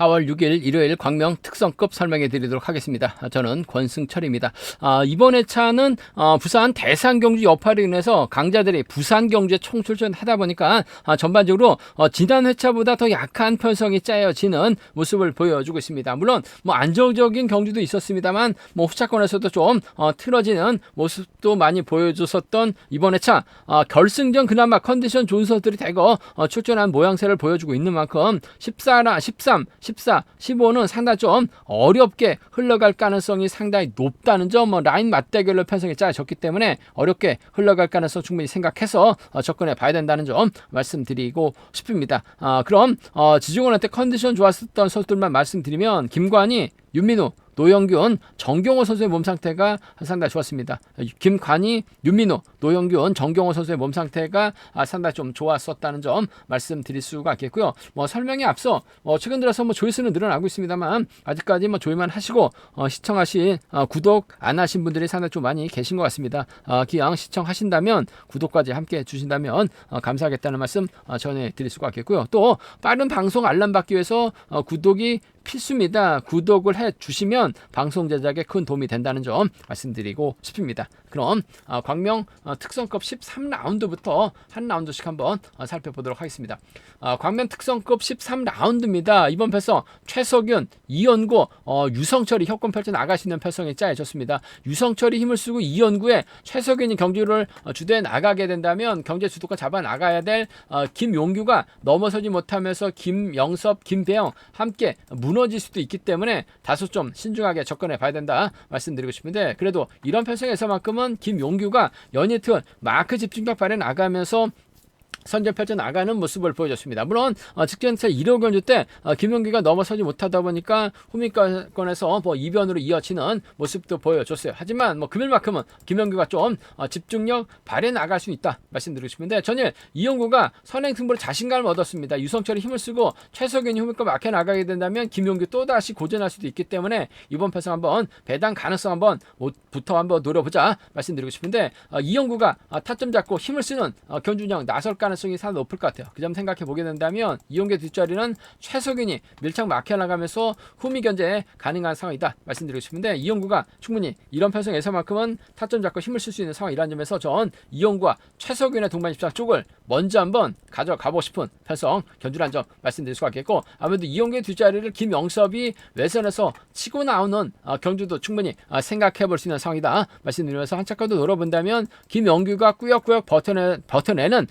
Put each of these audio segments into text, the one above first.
4월 6일 일요일 광명 특성급 설명해 드리도록 하겠습니다. 저는 권승철입니다. 이번 회차는 부산 대상경주 여파로 인해서 강자들이 부산 경주에 총출전하다 보니까 전반적으로 지난 회차보다 더 약한 편성이 짜여지는 모습을 보여주고 있습니다. 물론 안정적인 경주도 있었습니다만 후차권에서도 좀 틀어지는 모습도 많이 보여줬었던 이번 회차 결승전 그나마 컨디션 좋은 선수들이 대거 출전한 모양새를 보여주고 있는 만큼 14, 15는 상당히 좀 어렵게 흘러갈 가능성이 상당히 높다는 점, 라인 맞대결로 편성이 짜여졌기 때문에 어렵게 흘러갈 가능성 충분히 생각해서 접근해 봐야 된다는 점 말씀드리고 싶습니다. 그럼 지중원한테 컨디션 좋았었던 선수들만 말씀드리면 김관희, 윤민우, 노영균, 정경호 선수의 몸 상태가 상당히 좋았습니다. 김관희, 윤민우, 노영균, 정경호 선수의 몸 상태가 상당히 좀 좋았었다는 점 말씀드릴 수가 있겠고요. 설명에 앞서 최근 들어서 조회수는 늘어나고 있습니다만 아직까지 조회만 하시고 시청하신 구독 안 하신 분들이 상당히 좀 많이 계신 것 같습니다. 기왕 시청하신다면 구독까지 함께 해주신다면 감사하겠다는 말씀 전해드릴 수가 있겠고요. 또 빠른 방송 알람 받기 위해서 구독이 필수입니다. 구독을 해주시면 방송 제작에 큰 도움이 된다는 점 말씀드리고 싶습니다. 그럼 광명 특성급 13라운드부터 한 라운드씩 한번 살펴보도록 하겠습니다. 광명 특성급 13라운드입니다. 이번 패성 최석윤, 이연구, 유성철이 협권 펼쳐 나가시는 패성이 짜여졌습니다. 유성철이 힘을 쓰고 이연구에 최석윤이 경주를 주도해 나가게 된다면 경제 주도권 잡아 나가야 될 김용규가 넘어서지 못하면서 김영섭, 김배영 함께 무너질 수도 있기 때문에 다소 좀 신중하게 접근해 봐야 된다 말씀드리고 싶은데, 그래도 이런 편성에서만큼은 김용규가 연이틀 마크 집중력 발휘 나가면서 선전 펼쳐 나가는 모습을 보여줬습니다. 물론 직전차 1호 경주 때 김용규가 넘어서지 못하다 보니까 후미권에서 이변으로 이어지는 모습도 보여줬어요. 하지만 금일만큼은 김용규가 좀 집중력 발휘 나갈 수 있다 말씀드리고 싶은데, 전일 이용구가 선행 승부로 자신감을 얻었습니다. 유성철이 힘을 쓰고 최석윤이 후미권 막혀 나가게 된다면 김용규 또다시 고전할 수도 있기 때문에 이번 패성 한번 배당 가능성 한번 노려보자 말씀드리고 싶은데, 이용구가 타점 잡고 힘을 쓰는 경주운영 나설 가능성이 상당히 높을 것 같아요. 그 점 생각해 보게 된다면 이용규 뒷자리는 최석윤이 밀착 막혀 나가면서 후미 견제 가능한 상황이다 말씀드리고 싶은데, 이용구가 충분히 이런 편성에서만큼은 타점 잡고 힘을 쓸 수 있는 상황이라는 점에서 전 이용구와 최석윤의 동반 입장 쪽을 먼저 한번 가져가고 싶은 편성 견주라는 점 말씀드릴 수가 있겠고, 아무래도 이용규의 뒷자리를 김영섭이 외선에서 치고 나오는 경주도 충분히 생각해 볼 수 있는 상황이다 말씀드리면서 한 차까지 노려본다면 김영규가 꾸역꾸역 버텨내는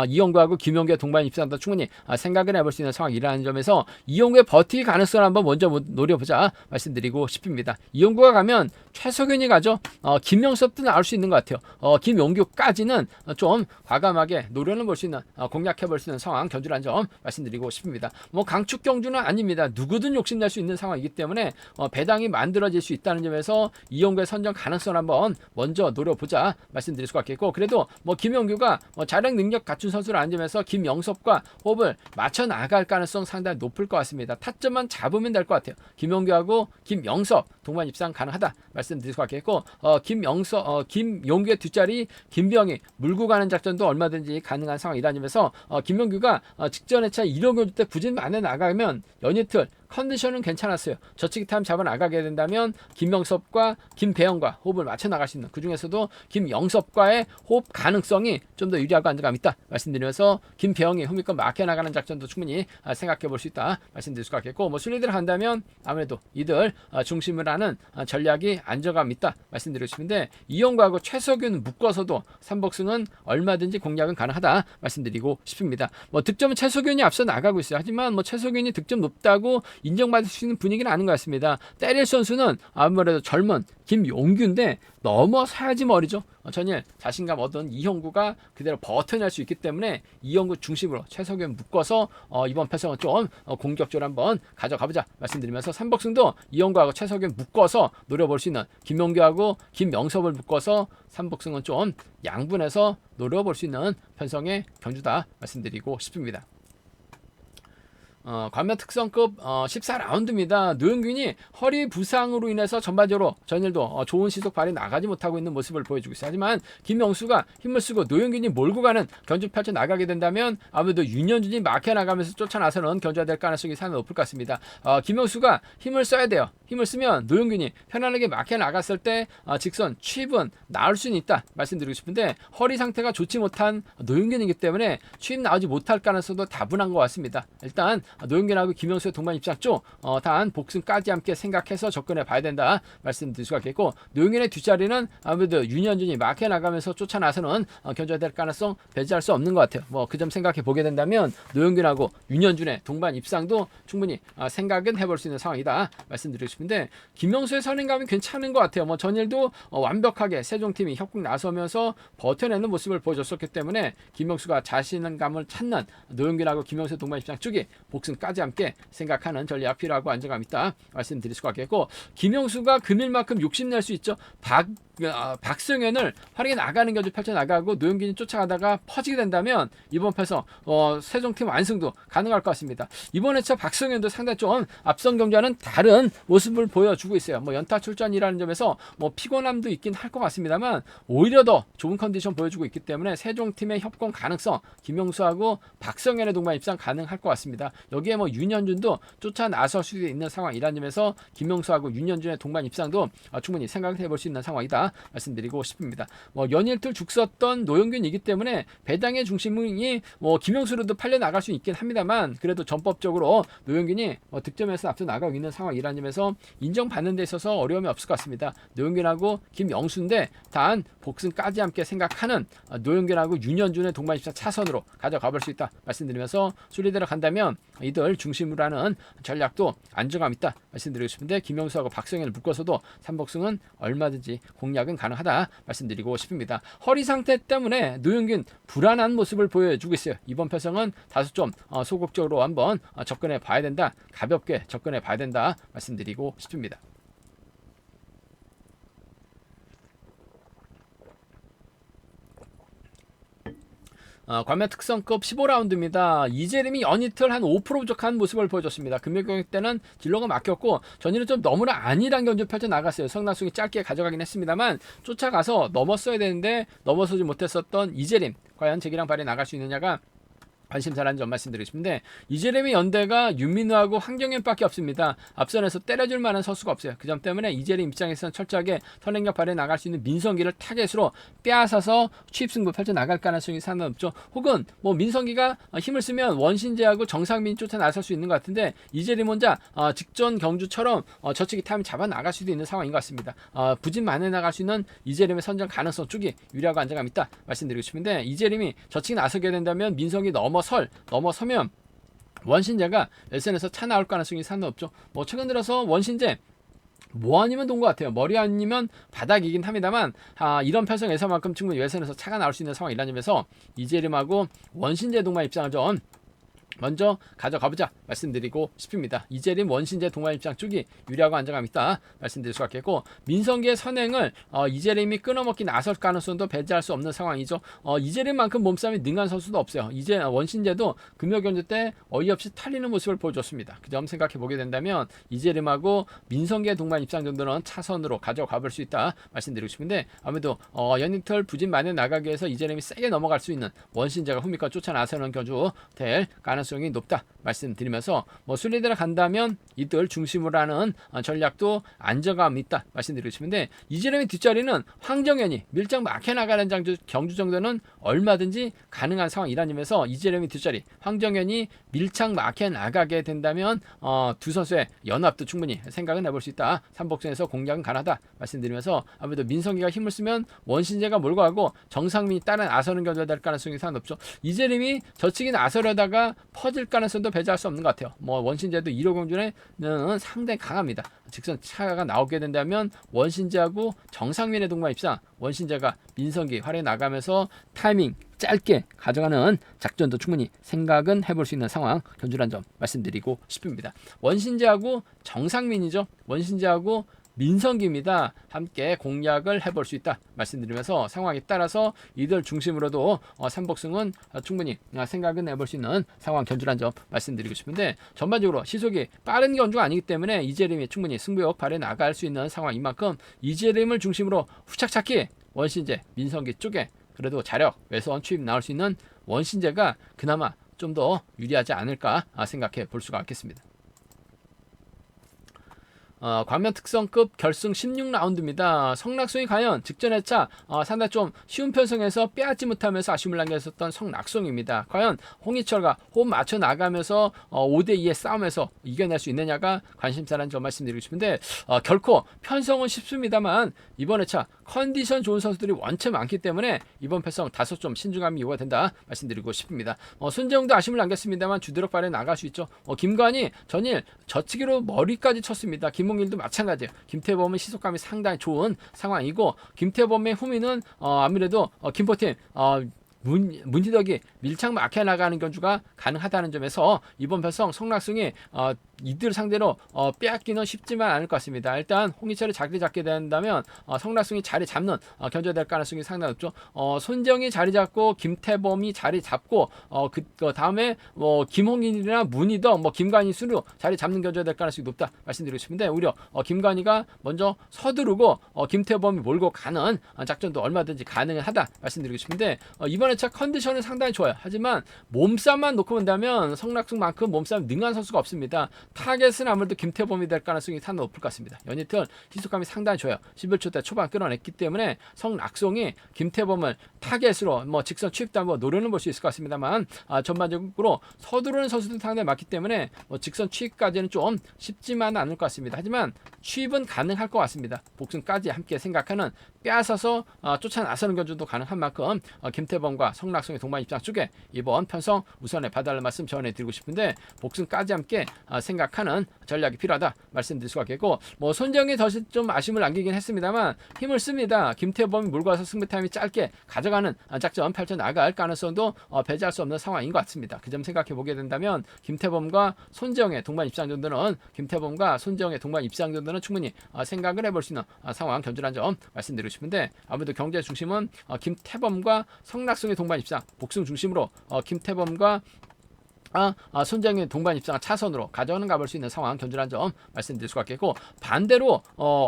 이용구하고 김용규의 동반 입장도 충분히 생각을 해볼 수 있는 상황이라는 점에서 이용구의 버티기 가능성을 한번 먼저 노려보자 말씀드리고 싶습니다. 이용구가 가면 최석윤이 가죠. 김영섭도 나올 수 있는 것 같아요. 김용규까지는 좀 과감하게 노려는 볼 수 있는, 공략해 볼 수 있는 상황 견주라는 점 말씀드리고 싶습니다. 강축 경주는 아닙니다. 누구든 욕심낼 수 있는 상황이기 때문에 배당이 만들어질 수 있다는 점에서 이용구의 선정 가능성을 한번 먼저 노려보자 말씀드릴 수가 있겠고, 그래도 김용규가 자력 능력 갖춘 선수라는 점에서 김영섭과 호흡을 맞춰 나갈 가능성 상당히 높을 것 같습니다. 타점만 잡으면 될 것 같아요. 김용규하고 김영섭 동반 입상 가능하다 말씀드릴 수가 있겠고, 김용규의 뒷자리 김병희 물고 가는 작전도 얼마든지 가능한 상황이라는 점에서 김용규가 직전에 차 1호 경주 때 부진 만에 나가면 연이틀 컨디션은 괜찮았어요. 저치기 타임 잡아 나가게 된다면 김영섭과 김배영과 호흡을 맞춰 나갈 수 있는, 그 중에서도 김영섭과의 호흡 가능성이 좀 더 유리하고 안정감 있다 말씀드리면서 김배영이 후미권 막혀 나가는 작전도 충분히 생각해 볼 수 있다 말씀드릴 수가 있겠고, 순위대로 한다면 아무래도 이들 중심을 하는 전략이 안정감 있다 말씀드리고 싶은데, 이용구하고 최석윤 묶어서도 삼복승은 얼마든지 공략은 가능하다 말씀드리고 싶습니다. 득점은 최석윤이 앞서 나가고 있어요. 하지만 최석윤이 득점 높다고 인정받을 수 있는 분위기는 아닌 것 같습니다. 때릴 선수는 아무래도 젊은 김용규인데 넘어서야지 머리죠. 전일 자신감 얻은 이용구가 그대로 버텨낼 수 있기 때문에 이용구 중심으로 최석윤 묶어서 이번 패성은 좀 공격적으로 한번 가져가보자 말씀드리면서, 삼복승도 이용구하고 최석윤 묶어서 노려볼 수 있는, 김용규하고 김영섭을 묶어서 삼복승은 좀 양분해서 노려볼 수 있는 편성의 경주다 말씀드리고 싶습니다. 관면 특성급 14라운드입니다. 노영균이 허리 부상으로 인해서 전반적으로 전일도 좋은 시속 발이 나가지 못하고 있는 모습을 보여주고 있어요. 하지만 김명수가 힘을 쓰고 노영균이 몰고 가는 견주 펼쳐 나가게 된다면 아무래도 윤현준이 막혀 나가면서 쫓아나서는 견주가 될 가능성이 상당히 높을 것 같습니다. 김명수가 힘을 써야 돼요. 힘을 쓰면 노영균이 편안하게 막혀 나갔을 때 직선 취입은 나올 수는 있다 말씀드리고 싶은데 허리 상태가 좋지 못한 노영균이기 때문에 취입 나오지 못할 가능성도 다분한 것 같습니다. 일단 노영균하고 김명수의 동반 입장 쪽 단 복승까지 함께 생각해서 접근해 봐야 된다 말씀드릴 수가 있겠고, 노영균의 뒷자리는 아무래도 윤현준이 막혀 나가면서 쫓아나서는 견제가 될 가능성 배제할 수 없는 것 같아요. 그 점 생각해 보게 된다면 노영균하고 윤현준의 동반 입상도 충분히 생각은 해볼 수 있는 상황이다 말씀드리고 싶은데, 김명수의 선행감이 괜찮은 것 같아요. 전일도 완벽하게 세종팀이 협공 나서면서 버텨내는 모습을 보여줬었기 때문에 김명수가 자신감을 찾는 노영균하고 김명수의 동반 입상 쪽이 복승까지 함께 생각하는 전략 필요하고 안정감 있다 말씀드릴 수가 있겠고, 김명수가 금일만큼 욕심낼 수 있죠. 박승현을 활약해 나가는 견주 펼쳐 나가고 노영균이 쫓아가다가 퍼지게 된다면 이번 패서 세종팀 완승도 가능할 것 같습니다. 이번 회차 박승현도 상당히 좀 앞선 경주와는 다른 모습을 보여주고 있어요. 연타 출전이라는 점에서 피곤함도 있긴 할 것 같습니다만 오히려 더 좋은 컨디션 보여주고 있기 때문에 세종팀의 협공 가능성, 김명수하고 박승현의 동반 입상 가능할 것 같습니다. 여기에 윤현준도 쫓아 나설 수 있는 상황이라는 점에서 김명수하고 윤현준의 동반 입상도 충분히 생각을 해볼 수 있는 상황이다 말씀드리고 싶습니다. 연일틀 죽 썼던 노영균이기 때문에 배당의 중심이 김명수로도 팔려 나갈 수 있긴 합니다만, 그래도 전법적으로 노영균이 득점에서 앞서 나가고 있는 상황이라는 점에서 인정받는 데 있어서 어려움이 없을 것 같습니다. 노영균하고 김영수인데 단 복승까지 함께 생각하는 노영균하고 윤현준의 동반 입상 차선으로 가져가 볼 수 있다 말씀드리면서 순리대로 간다면 이들 중심으로 하는 전략도 안정감 있다 말씀드리고 싶은데, 김명수하고 박성현을 묶어서도 3복승은 얼마든지 공략은 가능하다 말씀드리고 싶습니다. 허리 상태 때문에 노영균 불안한 모습을 보여주고 있어요. 이번 패성은 다소 좀 소극적으로 한번 접근해 봐야 된다, 가볍게 접근해 봐야 된다 말씀드리고 싶습니다. 관면 특성급 15라운드입니다. 이재림이 연이틀 한 5% 부족한 모습을 보여줬습니다. 금요일 때는 딜러가 막혔고 전일은 좀 너무나 안일한 견주 펼쳐 나갔어요. 성남송이 짧게 가져가긴 했습니다만 쫓아가서 넘었어야 되는데 넘어서지 못했었던 이재림, 과연 제기랑 발이 나갈 수 있느냐가 관심사라는 점 말씀드리고 싶은데, 이재림의 연대가 윤민우하고 황정현밖에 없습니다. 앞선에서 때려줄 만한 선수가 없어요. 그 점 때문에 이재림 입장에서는 철저하게 선행력 발휘해 나갈 수 있는 민성기를 타겟으로 빼앗아서 취입승부 펼쳐 나갈 가능성이 상당히 높죠. 혹은 민성기가 힘을 쓰면 원신재하고 정상민이 쫓아 나설 수 있는 것 같은데, 이재림 혼자 직전 경주처럼 저측이 타임 잡아 나갈 수도 있는 상황인 것 같습니다. 부진 만에 나갈 수 있는 이재림의 선정 가능성 쪽이 유리하고 안정감 있다 말씀드리고 싶은데, 이재림이 저측이 나서게 된다면 민성기 넘어서면 원신재가 SN에서 차 나올 가능성이 상당히 높죠. 최근 들어서 원신재 아니면 돈 것 같아요. 머리 아니면 바닥이긴 합니다만 이런 편성에서만큼 충분히 외선에서 차가 나올 수 있는 상황이라는 점에서 이재림하고 원신재 동반 입장을 좀 먼저 가져가보자 말씀드리고 싶습니다. 이재림 원신재 동반 입장 쪽이 유리하고 안정감 있다 말씀드릴 수가 있겠고, 민성기의 선행을 이재림이 끊어먹기 나설 가능성도 배제할 수 없는 상황이죠. 이재림만큼 몸싸움이 능한 선수도 없어요. 이제 원신재도 금요 경주 때 어이없이 탈리는 모습을 보여줬습니다. 그 점 생각해 보게 된다면 이재림하고 민성기의 동반 입장 정도는 차선으로 가져가 볼 수 있다 말씀드리고 싶은데, 아무래도 연이틀 부진 만에 나가기 위해서 이재림이 세게 넘어갈 수 있는 원신재가 후미권 쫓아 나서는 견주 될 가능성이 높다 말씀드리면서 순리대로 간다면 이들 중심으로 하는 전략도 안정감 있다 말씀드리고 싶은데, 이재림의 뒷자리는 황정현이 밀정 막혀 나가는 경주 정도는 얼마든지 가능한 상황이라는 점에서 이재림의 뒷자리 황정현이 밀착 막혀 나가게 된다면 두 선수의 연합도 충분히 생각은 해볼 수 있다. 3복선에서 공략은 가능하다 말씀드리면서, 아무래도 민성기가 힘을 쓰면 원신재가 몰고 가고 정상민이 따라 나서는 견주가 될 가능성이 상당히 높죠. 이재림이 저측이 나서려다가 퍼질 가능성도 배제할 수 없는 것 같아요. 원신재도 1호 경주는 상당히 강합니다. 직선 차가 나오게 된다면 원신재하고 정상민의 동반 입상, 원신재가 민성기 활에 나가면서 타이밍 짧게 가져가는 작전도 충분히 생각은 해볼 수 있는 상황 견주란 점 말씀드리고 싶습니다. 원신재하고 정상민이죠. 원신재하고 민성기입니다. 함께 공략을 해볼 수 있다 말씀드리면서 상황에 따라서 이들 중심으로도 삼복승은 충분히 생각은 해볼 수 있는 상황 견주란 점 말씀드리고 싶은데, 전반적으로 시속이 빠른 견주가 아니기 때문에 이재림이 충분히 승부욕 발휘 나갈 수 있는 상황인 만큼 이재림을 중심으로 후착착히 원신제 민성기 쪽에 그래도 자력 외선 추입 나올 수 있는 원신제가 그나마 좀 더 유리하지 않을까 생각해 볼 수가 있겠습니다. 광명 특성급 결승 16라운드입니다. 성낙송이 과연 직전 회차 상당히 좀 쉬운 편성에서 빼앗지 못하면서 아쉬움을 남겼었던 성낙송입니다. 과연 홍희철과 호흡 맞춰 나가면서 5대2의 싸움에서 이겨낼 수 있느냐가 관심사라는 점 말씀드리고 싶은데, 결코 편성은 쉽습니다만 이번 회차 컨디션 좋은 선수들이 원체 많기 때문에 이번 편성 다소 좀 신중함이 요구가 된다 말씀드리고 싶습니다. 손재영도 아쉬움을 남겼습니다만 주드럭 발에 나갈 수 있죠. 김관이 전일 저치기로 머리까지 쳤습니다. 김홍일도 마찬가지예요. 김태범은 시속감이 상당히 좋은 상황이고, 김태범의 후미는 아무래도 김포팀 문희덕이 밀착 막혀 나가는 견주가 가능하다는 점에서 이번 편성 성낙승이 이들 상대로 빼앗기는 쉽지만 않을 것 같습니다. 일단 홍희철이 자리 잡게 된다면 성낙승이 자리 잡는 견제가 될 가능성이 상당히 높죠. 손정이 자리 잡고 김태범이 자리 잡고 그 다음에 김홍일이나 문희덕 김관희 수로 자리 잡는 견제가 될 가능성이 높다 말씀드리고 싶은데, 오히려 김관희가 먼저 서두르고 김태범이 몰고 가는 작전도 얼마든지 가능하다 말씀드리고 싶은데, 이번 회차 컨디션은 상당히 좋아요. 하지만 몸싸움만 놓고 본다면 성낙승만큼 몸싸움 능한 선수가 없습니다. 타겟은 아무래도 김태범이 될 가능성이 상당히 높을 것 같습니다. 연이틀 희속감이 상당히 좋아요. 11초대 초반 끌어냈기 때문에 성낙송이 김태범을 타겟으로 직선 추입도 한번 노려는 볼 수 있을 것 같습니다만, 전반적으로 서두르는 선수들 상당히 많기 때문에 직선 추입까지는 좀 쉽지만 않을 것 같습니다. 하지만 추입은 가능할 것 같습니다. 복승까지 함께 생각하는 빼앗아서 쫓아 나서는 견주도 가능한 만큼 김태범과 성낙송의 동반 입장 쪽에 이번 편성 우선에 봐달라는 말씀 전해드리고 싶은데, 복승까지 함께 생각하는 전략이 필요하다 말씀드릴 수가 있겠고, 손정이 더 좀 아쉬움을 남기긴 했습니다만 힘을 씁니다. 김태범이 몰고 와서 승부 타임이 짧게 가져가는 작전 펼쳐나갈 가능성도 배제할 수 없는 상황인 것 같습니다. 그 점 생각해 보게 된다면 김태범과 손재영의 동반 입장 정도는 충분히 생각을 해볼 수 있는 상황 견주란 점 말씀드리고 싶은데, 아무래도 경제 중심은 김태범과 성낙송의 동반 입장, 복승 중심으로 김태범과 손정의 동반 입장을 차선으로 가져오는 가볼 수 있는 상황 견주란 점 말씀드릴 수가 있겠고, 반대로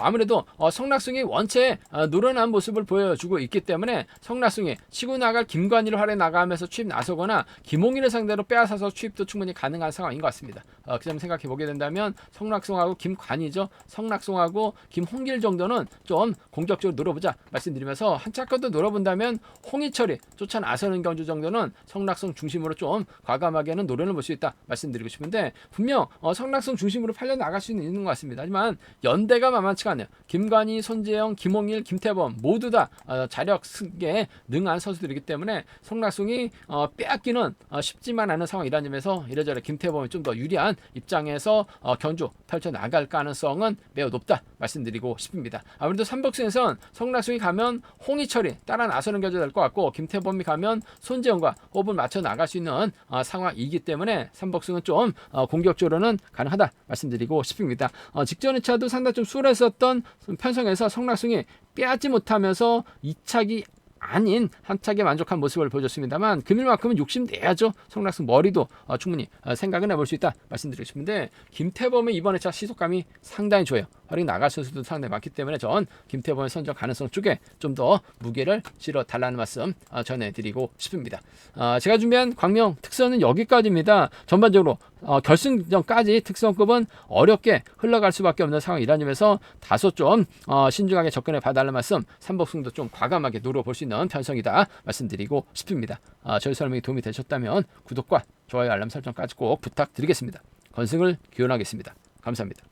아무래도 성낙승이 원체 노련한 모습을 보여주고 있기 때문에 성낙승이 치고 나갈 김관희를 활에 나가면서 추입 나서거나 김홍일을 상대로 빼앗아서 추입도 충분히 가능한 상황인 것 같습니다. 그 점 생각해 보게 된다면 성낙승하고 김관희죠. 성낙승하고 김홍길 정도는 좀 공격적으로 노려보자 말씀드리면서, 한 차컷도 노려본다면 홍희철이 쫓아 나서는 경주 정도는 성낙승 중심으로 좀 과감하게는 노련을 볼 수 있다 말씀드리고 싶은데, 분명 성낙승 중심으로 팔려 나갈 수 있는 것 같습니다. 하지만 연대가 만만치가 않네요. 김관희, 손재영, 김홍일, 김태범 모두 다 자력 승계에 능한 선수들이기 때문에 성낙승이 빼앗기는 쉽지만 않은 상황이라는 점에서 이래저래 김태범이 좀 더 유리한 입장에서 견주 펼쳐 나갈 가능성은 매우 높다 말씀드리고 싶습니다. 아무래도 삼복승에선 성낙승이 가면 홍희철이 따라 나서는 견주가 될 것 같고, 김태범이 가면 손재영과 호흡을 맞춰 나갈 수 있는 상황이기 때문에 삼복승은 좀 공격적으로는 가능하다 말씀드리고 싶습니다. 직전 2차도 상당히 좀 수월했었던 편성에서 성낙승이 빼앗지 못하면서 2차기 아닌 한 차게 만족한 모습을 보여줬습니다만, 금일만큼은 욕심내야죠. 성낙승 머리도 충분히 생각은 해볼 수 있다 말씀드리고 싶은데, 김태범의 이번 회차 시속감이 상당히 좋아요. 활용 나갈 선수도 상당히 많기 때문에 전 김태범의 선정 가능성 쪽에 좀 더 무게를 실어 달라는 말씀 전해드리고 싶습니다. 제가 준비한 광명 특선은 여기까지입니다. 전반적으로 결승전까지 특선급은 어렵게 흘러갈 수밖에 없는 상황이라는 점에서 다소 좀 신중하게 접근해 봐달라는 말씀, 삼복승도 좀 과감하게 노려볼 수 있는 편성이다 말씀드리고 싶습니다. 저희 설명이 도움이 되셨다면 구독과 좋아요 알람 설정까지 꼭 부탁드리겠습니다. 건승을 기원하겠습니다. 감사합니다.